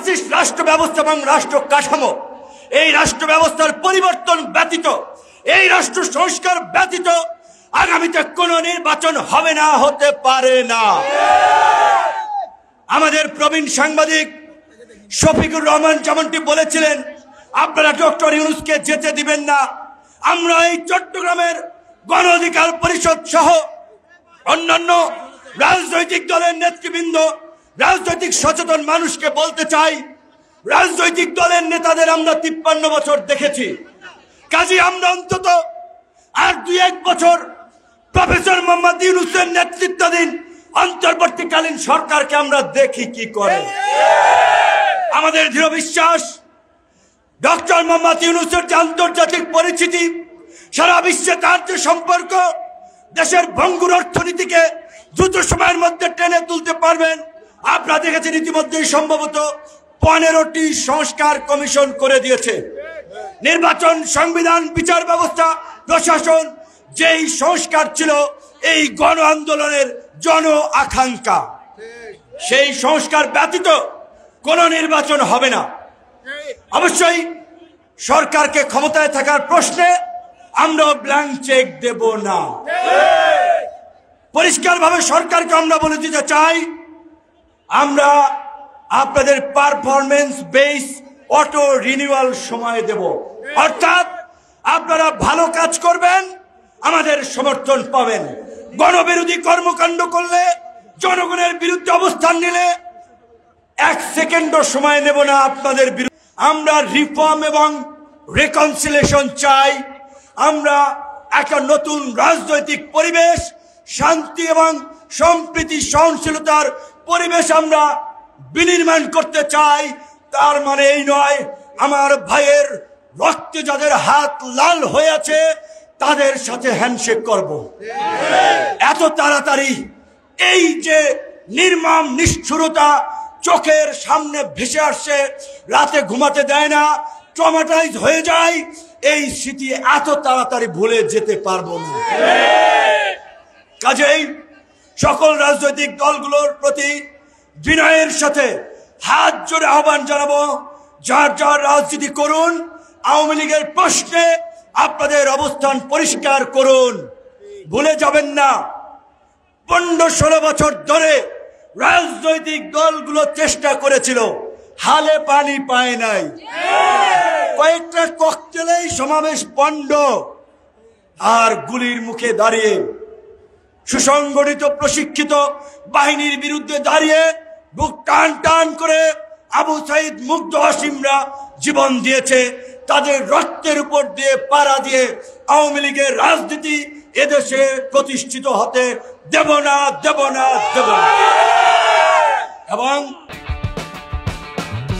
Fascist রাষ্ট্র ব্যবস্থা এবং রাষ্ট্র কাঠামো, এই রাষ্ট্র ব্যবস্থার পরিবর্তন ব্যতীত, এই রাষ্ট্র সংস্কার ব্যতীত আগামীতে কোনো নির্বাচন হবে না, হতে পারে না। আমাদের প্রবীণ সাংবাদিক শফিকুর রহমান যেমনটি বলেছিলেন, আপনারা ডক্টর ইউনূসকে যেতে দিবেন না। আমরা এই চট্টগ্রামের গণ অধিকার পরিষদ সহ অন্যান্য রাজনৈতিক দলের নেতৃবৃন্দ, রাজনৈতিক সচেতন মানুষকে বলতে চাই, রাজনৈতিক দলের নেতাদের আমরা 53 বছর দেখেছি। কাজী আমরা অন্তত আর 2-1 বছর প্রফেসর মোহাম্মদ ইউনূসের নেতৃত্বাধীন অন্তর্বর্তীকালীন সরকারকে আমরা দেখি কি করে। আমাদের দৃঢ় বিশ্বাস, ডক্টর মোহাম্মদ ইউনূসের যে আন্তর্জাতিক পরিচিতি, সারা বিশ্বে তার যে সম্পর্ক, দেশের ভঙ্গুর অর্থনীতিকে দ্রুত সময়ের মধ্যে টেনে তুলতে পারবেন। আপনারা দেখেছেন ইতিমধ্যেই সম্ভবত 15টি সংস্কার কমিশন করে দিয়েছে। নির্বাচন, সংবিধান, বিচার ব্যবস্থা, প্রশাসন, যেই সংস্কার ছিল এই গণ আন্দোলনের জন আকাঙ্ক্ষা, সেই সংস্কার ব্যতীত কোন নির্বাচন হবে না। অবশ্যই সরকারকে ক্ষমতায় থাকার প্রশ্নে আমরা ব্ল্যাঙ্ক চেক দেব না। পরিষ্কারভাবে সরকারকে আমরা বলে দিতে চাই, আমরা আপনাদের পারফরমেন্স বেস অটো রিনিউয়াল সময় দেব। অর্থাৎ আপনারা ভালো কাজ করবেন, আমাদের সমর্থন পাবেন। গণবিরোধী কর্মকাণ্ড করলে, জনগণের বিরুদ্ধে অবস্থান নিলে 1 সেকেন্ডও সময় নেব না আপনাদের বিরুদ্ধে। আমরা রিফর্ম এবং রিকনসিলিয়েশন চাই। আমরা একটা নতুন রাজনৈতিক পরিবেশ, শান্তি এবং সম্প্রীতি, সহনশীলতার পরিবেশ আমরা বিনির্মাণ করতে চাই। তার মানে এই নয় আমার ভাইয়ের রক্তে যাদের হাত লাল হয়ে আছে তাদের সাথে হ্যান্ডশেক করব। এত তাড়াতাড়ি এই যে নির্মম নিষ্ঠুরতা চোখের সামনে ভেসে আসছে, রাতে ঘুমাতে দেয় না, ট্রমাটাইজ হয়ে যায়, এই স্মৃতি এত তাড়াতাড়ি ভুলে যেতে পারবো না। কাজেই সকল রাজনৈতিক দলগুলোর প্রতি বিনয়ের সাথে হাত জোড়ে আহ্বান জানাবো, যার যার রাজনীতি করুন, আওয়ামী লীগের প্রশ্নে আপনাদের অবস্থান পরিষ্কার করুন। ভুলে যাবেন না 15-16 বছর ধরে রাজনৈতিক দলগুলো চেষ্টা করেছিল, হালে পানি পায় নাই। কয়েকটা ককটেলেই সমাবেশ পণ্ড, আর গুলির মুখে দাঁড়িয়ে সুসংগঠিত প্রশিক্ষিত বাহিনীর বিরুদ্ধে দাঁড়িয়ে বুক টান টান করে আবু সাইদ, মুগ্ধ হাসিমরা জীবন দিয়েছে। তাদের রক্তের উপর দিয়ে পাড়া দিয়ে আওয়ামী লীগের রাজনীতি এদেশে প্রতিষ্ঠিত হতে দেব না, দেব না, দেব না। এবং